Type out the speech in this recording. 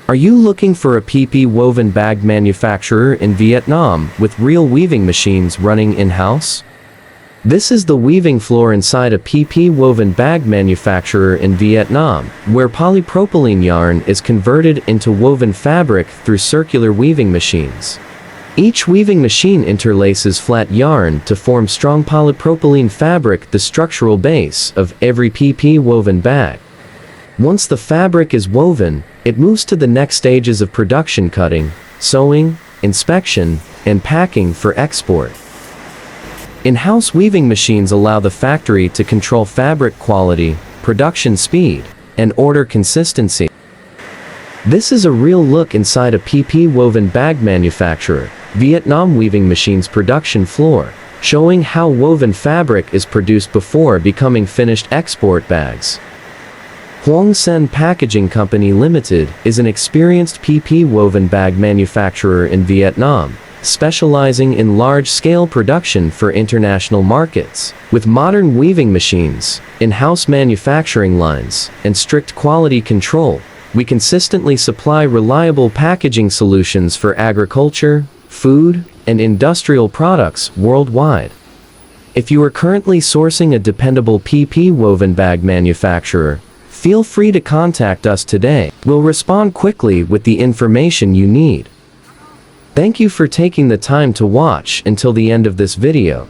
Are you looking for a PP woven bag manufacturer in Vietnam with real weaving machines running in-house? This is the weaving floor inside a PP woven bag manufacturer in Vietnam, where polypropylene yarn is converted into woven fabric through circular weaving machines. Each weaving machine interlaces flat yarn to form strong polypropylene fabric, the structural base of every PP woven bag. Once the fabric is woven, it moves to the next stages of production: cutting, sewing, inspection, and packing for export. In-house weaving machines allow the factory to control fabric quality, production speed, and order consistency. This is a real look inside a PP woven bag manufacturer, Vietnam weaving machines production floor, showing how woven fabric is produced before becoming finished export bags. Huong Packaging Company Limited is an experienced PP woven bag manufacturer in Vietnam, specializing in large-scale production for international markets. With modern weaving machines, in-house manufacturing lines, and strict quality control, we consistently supply reliable packaging solutions for agriculture, food, and industrial products worldwide. If you are currently sourcing a dependable PP woven bag manufacturer, feel free to contact us today. We'll respond quickly with the information you need. Thank you for taking the time to watch until the end of this video.